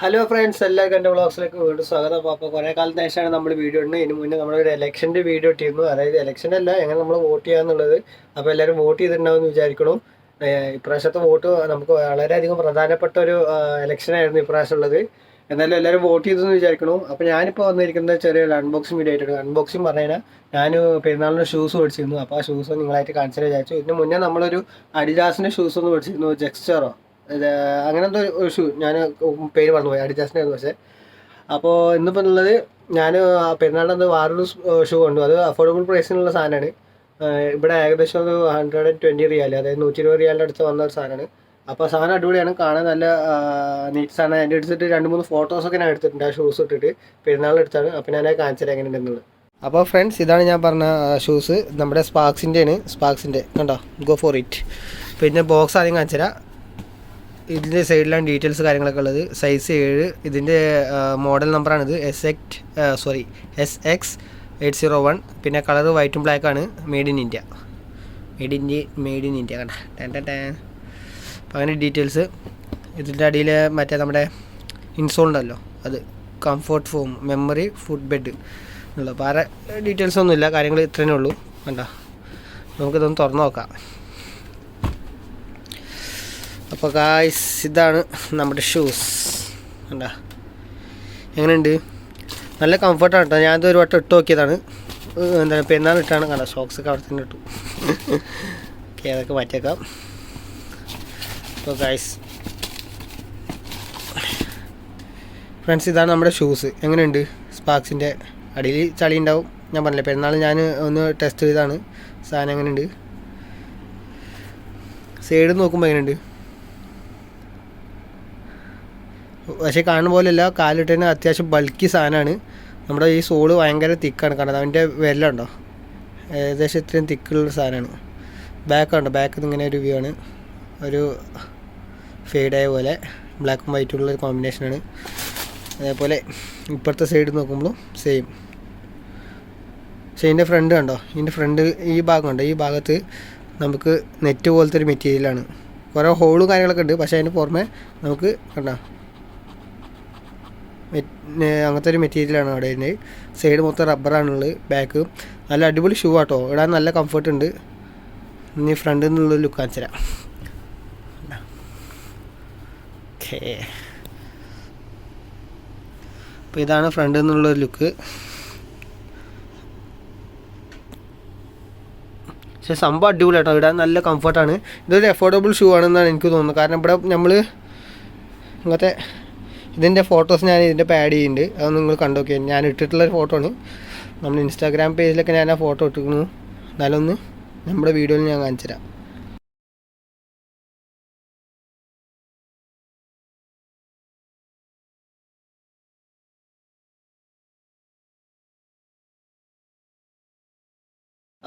Hello friends, എല്ലാവർക്കും എൻ്റെ വ്ളോഗ്സിലേക്ക് വീണ്ടും സ്വാഗതം. അപ്പോൾ കുറേ കാലത്തിന് ശേഷമാണ് നമ്മൾ വീഡിയോ ഇടുന്നത്. ഇതിന് മുന്നേ നമ്മളൊരു ഇലക്ഷൻ്റെ വീഡിയോ ഇട്ടിരുന്നു. അതായത് ഇലക്ഷൻ അല്ല, എങ്ങനെ നമ്മൾ വോട്ട് ചെയ്യാന്നുള്ളത്. അപ്പോൾ എല്ലാവരും വോട്ട് ചെയ്തിട്ടുണ്ടാവുമെന്ന് വിചാരിക്കണം. ഇപ്രാവശ്യത്തെ വോട്ട് നമുക്ക് വളരെയധികം പ്രധാനപ്പെട്ട ഒരു ഇലക്ഷനായിരുന്നു ഇപ്രാവശ്യം ഉള്ളത്. എന്നാലും എല്ലാവരും വോട്ട് ചെയ്തെന്ന് വിചാരിക്കണം. അപ്പോൾ ഞാനിപ്പോൾ വന്നിരിക്കുന്നത് ചെറിയൊരു അൺബോക്സിങ് വീഡിയോ ആയിട്ടാണ്. അൺബോക്സിങ് പറഞ്ഞു കഴിഞ്ഞാൽ ഞാൻ പെരുന്നാളിന് ഷൂസ് മേടിച്ചിരുന്നു. അപ്പോൾ ആ ഷൂസ് നിങ്ങളായിട്ട് കാണിച്ചു വിചാരിച്ചു. ഇതിന് മുന്നേ നമ്മളൊരു അഡിഡാസിൻ്റെ ഷൂസ് ഒന്ന് മേടിച്ചിരുന്നു, ജെക്സ്റ്ററോ അങ്ങനത്തെ ഒരു ഷൂ. ഞാൻ പേര് മറന്നുപോയി, അഡിഡാസിൻ്റെ ആയിരുന്നു. പക്ഷേ അപ്പോൾ ഇന്നിപ്പോൾ ഉള്ളത് ഞാൻ പെരുന്നാളിൻ്റെ വേറൊരു ഷൂ കണ്ടു. അത് അഫോർഡബിൾ പ്രൈസിനുള്ള സാധനമാണ്. ഇവിടെ ഏകദേശം ഒരു 120 റിയാൽ, അതായത് 120 റിയാലിൻ്റെ അടുത്ത് വന്ന ഒരു സാധനമാണ്. അപ്പോൾ സാധനം അടിപൊളിയാണ്, കാണാൻ നല്ല നീറ്റ് സാധനം. എൻ്റെ എടുത്തിട്ട് 2-3 ഫോട്ടോസൊക്കെ ഞാൻ എടുത്തിട്ടുണ്ട് ആ ഷൂസ് ഇട്ടിട്ട്. പെരുന്നാളിൽ എടുത്താണ്. അപ്പോൾ ഞാൻ കാണിച്ചത് എങ്ങനെയുണ്ടെന്നുള്ളത്. അപ്പോൾ ഫ്രണ്ട്സ്, ഇതാണ് ഞാൻ പറഞ്ഞ ഷൂസ്. നമ്മുടെ സ്പാർക്സിൻ്റെയാണ്. സ്പാർക്സിൻ്റെ കണ്ടോ, ഗോ ഫോർ ഇറ്റ്. പിന്നെ ബോക്സ് ആദ്യം കാണിച്ചു തരാം. ഇതിൻ്റെ സൈഡിലാണ് ഡീറ്റെയിൽസ് കാര്യങ്ങളൊക്കെ ഉള്ളത്. സൈസ് 7. ഇതിൻ്റെ മോഡൽ നമ്പറാണിത് SX801. പിന്നെ കളർ വൈറ്റും ബ്ലാക്കാണ്. മെയ്ഡ് ഇൻ ഇന്ത്യ കണ്ട അപ്പോൾ അങ്ങനെ ഡീറ്റെയിൽസ്. ഇതിൻ്റെ അടിയിൽ മറ്റേ നമ്മുടെ ഇൻസോൾ ഉണ്ടല്ലോ, അത് comfort form, memory, food bed ഉള്ളു. വേറെ ഡീറ്റെയിൽസ് ഒന്നുമില്ല, കാര്യങ്ങൾ ഇത്രയേ ഉള്ളൂ. കണ്ടോ, നമുക്കിതൊന്ന് തുറന്നു നോക്കാം. അപ്പോൾ ഗായ്സ്, ഇതാണ് നമ്മുടെ ഷൂസ്. കണ്ടാ എങ്ങനെയുണ്ട്? നല്ല കംഫർട്ടാണ് കേട്ടോ. ഞാനത് ഒരു വട്ടം ഇട്ട് നോക്കിയതാണ്. എന്താണ് പെരുന്നാൾ ഇട്ടാണ്. കണ്ട ഷോക്സൊക്കെ അവിടെ തന്നെ ഇട്ടു. ഓക്കെ, അതൊക്കെ മാറ്റിയേക്കാം. അപ്പോൾ ഗായ്സ് ഫ്രണ്ട്സ്, ഇതാണ് നമ്മുടെ ഷൂസ്. എങ്ങനെയുണ്ട്? സ്പാർക്സിൻ്റെ അടിയിൽ ചളി ഉണ്ടാവും. ഞാൻ പറഞ്ഞില്ലേ, പെരുന്നാൾ ഞാൻ ഒന്ന് ടെസ്റ്റ് ചെയ്താണ് സാധനം. എങ്ങനെയുണ്ട്? സൈഡ് നോക്കുമ്പോൾ എങ്ങനെയുണ്ട്? പക്ഷേ കാണുന്ന പോലെയല്ല, കാലിട്ടതിന് അത്യാവശ്യം ബൾക്കി സാധനമാണ്. നമ്മുടെ ഈ സോള് ഭയങ്കര തിക്കാണ്. കാരണം അതിൻ്റെ വിരലുണ്ടോ, ഏകദേശം ഇത്രയും തിക്കുള്ളൊരു സാധനമാണ്. ബാക്കുണ്ടോ, ബാക്കിൽ ഇങ്ങനെ ഒരു വ്യൂ ആണ്. ഒരു ഫെയ്ഡായ പോലെ ബ്ലാക്കും വൈറ്റുള്ളൊരു കോമ്പിനേഷനാണ്. അതേപോലെ ഇപ്പുറത്തെ സൈഡ് നോക്കുമ്പോഴും സെയിം. പക്ഷേ ഇതിൻ്റെ ഫ്രണ്ട് കണ്ടോ, ഇതിൻ്റെ ഫ്രണ്ട് ഈ ഭാഗം കണ്ടോ, ഈ ഭാഗത്ത് നമുക്ക് നെറ്റ് പോലത്തെ ഒരു മെറ്റീരിയലാണ്. കുറേ ഹോളും കാര്യങ്ങളൊക്കെ ഉണ്ട്. പക്ഷേ അതിന് പുറമെ നമുക്ക് കണ്ടോ അങ്ങനത്തെ ഒരു മെറ്റീരിയലാണ് അവിടെ വരുന്നത്. സൈഡ് മൊത്തം റബ്ബറാണുള്ളത്. ബാക്ക് നല്ല അടിപൊളി ഷൂ ആട്ടോ, ഇടാൻ നല്ല കംഫർട്ട് ഉണ്ട്. ഇനി ഫ്രണ്ടിൽ നിന്നുള്ളൊരു ലുക്ക് കാണിച്ചു തരാം. ഓക്കേ, അപ്പോൾ ഇതാണ് ഫ്രണ്ടിൽ നിന്നുള്ളൊരു ലുക്ക്. പക്ഷേ സംഭവം അടിപൊളി കേട്ടോ, ഇടാൻ നല്ല കംഫർട്ടാണ്. ഇതൊരു അഫോർഡബിൾ ഷൂ ആണെന്നാണ് എനിക്ക് തോന്നുന്നത്. കാരണം ഇവിടെ നമ്മൾ ഇങ്ങനത്തെ ഇതിൻ്റെ ഫോട്ടോസ് ഞാൻ ഇതിൻ്റെ ആഡ് ചെയ്യുന്നുണ്ട്. അത് നിങ്ങൾ കണ്ടു നോക്കിയാൽ ഞാൻ ഇട്ടിട്ടുള്ളൊരു ഫോട്ടോ ആണ്. നമ്മൾ ഇൻസ്റ്റാഗ്രാം പേജിലൊക്കെ ഞാൻ ആ ഫോട്ടോ ഇട്ടിരിക്കുന്നു. എന്നാലും ഒന്ന് നമ്മുടെ വീഡിയോയിൽ ഞാൻ കാണിച്ചു തരാം.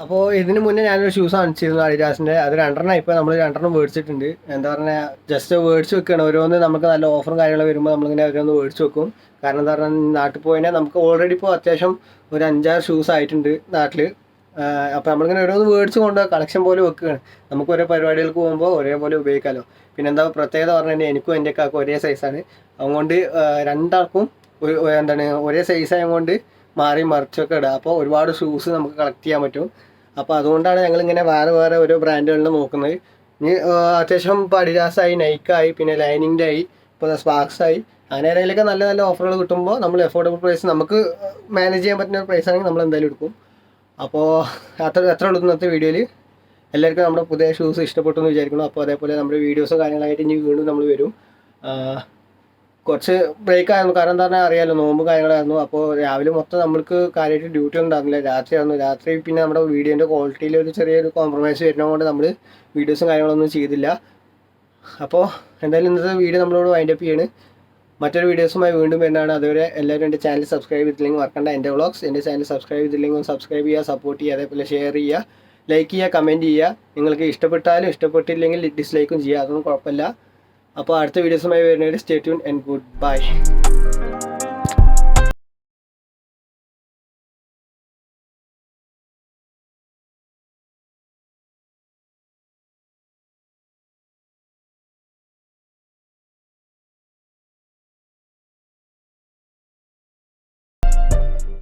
അപ്പോൾ ഇതിന് മുന്നേ ഞാനൊരു ഷൂസ് കാണിച്ചിരുന്നു അഡിഡാസിൻ്റെ. അത് 2 ഇപ്പോൾ നമ്മൾ 2 മേടിച്ചിട്ടുണ്ട്. എന്താ പറഞ്ഞാൽ ജസ്റ്റ് മേടിച്ച് വെക്കുകയാണ്. ഓരോന്ന് നമുക്ക് നല്ല ഓഫറും കാര്യങ്ങളും വരുമ്പോൾ നമ്മളിങ്ങനെ ഓരോന്ന് മേടിച്ച് വെക്കും. കാരണം എന്താ പറഞ്ഞാൽ നാട്ടിൽ പോയാൽ നമുക്ക് ഓൾറെഡി ഇപ്പോൾ അത്യാവശ്യം ഒരു 5-6 ഷൂസ് ആയിട്ടുണ്ട് നാട്ടിൽ. അപ്പോൾ നമ്മളിങ്ങനെ ഓരോന്ന് മേടിച്ച് കൊണ്ട് കളക്ഷൻ പോലെ വെക്കുകയാണ്. നമുക്ക് ഓരോ പരിപാടികൾക്ക് പോകുമ്പോൾ ഒരേപോലെ ഉപയോഗിക്കാമല്ലോ. പിന്നെ എന്താ പ്രത്യേകത പറഞ്ഞു കഴിഞ്ഞാൽ എനിക്കും എൻ്റെ കാക്കും ഒരേ സൈസാണ്. അതുകൊണ്ട് രണ്ടാൾക്കും എന്താണ് ഒരേ സൈസായതുകൊണ്ട് മാറി മറിച്ചൊക്കെ ഇടുക. അപ്പോൾ ഒരുപാട് ഷൂസ് നമുക്ക് കളക്ട് ചെയ്യാൻ പറ്റും. അപ്പോൾ അതുകൊണ്ടാണ് ഞങ്ങളിങ്ങനെ വേറെ ഓരോ ബ്രാൻഡുകളിൽ നോക്കുന്നത്. ഇനി അത്യാവശ്യം ഇപ്പോൾ അഡിഡാസായി, നൈക്കായി, പിന്നെ ലൈനിൻ്റെ ആയി, ഇപ്പോൾ സ്പാർക്സായി, അങ്ങനെ ഏതെങ്കിലുമൊക്കെ നല്ല നല്ല ഓഫറുകൾ കിട്ടുമ്പോൾ നമ്മൾ അഫോർഡബിൾ പ്രൈസ് നമുക്ക് മാനേജ് ചെയ്യാൻ പറ്റുന്ന പ്രൈസ് ആണെങ്കിൽ നമ്മൾ എന്തായാലും എടുക്കും. അപ്പോൾ എത്ര ഉള്ളൂ ഇന്നത്തെ വീഡിയോയിൽ. എല്ലാവർക്കും നമ്മുടെ പുതിയ ഷൂസ് ഇഷ്ടപ്പെട്ടു എന്ന് വിചാരിക്കണം. അപ്പോൾ അതേപോലെ നമ്മുടെ വീഡിയോസും കാര്യങ്ങളായിട്ട് ഇനി വീണ്ടും നമ്മൾ വരും. കുറച്ച് ബ്രേക്ക് ആയിരുന്നു, കാരണം എന്താ പറഞ്ഞാൽ അറിയാമല്ലോ, നോമ്പ് കാര്യങ്ങളായിരുന്നു. അപ്പോൾ രാവിലെ മൊത്തം നമ്മൾക്ക് കാര്യമായിട്ട് ഡ്യൂട്ടി ഒന്നും ഉണ്ടായിരുന്നില്ല. രാത്രിയായിരുന്നു. രാത്രി പിന്നെ നമ്മുടെ വീഡിയോൻ്റെ ക്വാളിറ്റിയിൽ ഒരു ചെറിയൊരു കോംപ്രമൈസ് വരുന്നതുകൊണ്ട് നമ്മൾ വീഡിയോസും കാര്യങ്ങളൊന്നും ചെയ്തില്ല. അപ്പോൾ എന്തായാലും ഇന്നത്തെ വീഡിയോ നമ്മളോട് വൈൻഡപ്പ് ചെയ്യാണ്. മറ്റൊരു വീഡിയോസുമായി വീണ്ടും വരുന്നതാണ്. അതുവരെ എല്ലാവരും എൻ്റെ ചാനൽ സബ്സ്ക്രൈബ് ചെയ്തില്ലെങ്കിൽ മറക്കണ്ട. എൻ്റെ വ്ളോഗ്സ് എൻ്റെ ചാനൽ സബ്സ്ക്രൈബ് ചെയ്തില്ലെങ്കിൽ സബ്സ്ക്രൈബ് ചെയ്യുക, സപ്പോർട്ട് ചെയ്യുക, അതേപോലെ ഷെയർ ചെയ്യുക, ലൈക്ക് ചെയ്യുക, കമൻറ്റ് ചെയ്യുക. നിങ്ങൾക്ക് ഇഷ്ടപ്പെട്ടാലും ഇഷ്ടപ്പെട്ടില്ലെങ്കിൽ ഡിസ്ലൈക്കും ചെയ്യുക, അതൊന്നും കുഴപ്പമില്ല. അപ്പോൾ അടുത്ത വീഡിയോസുമായി വരുന്നവരെ stay tune and good bye.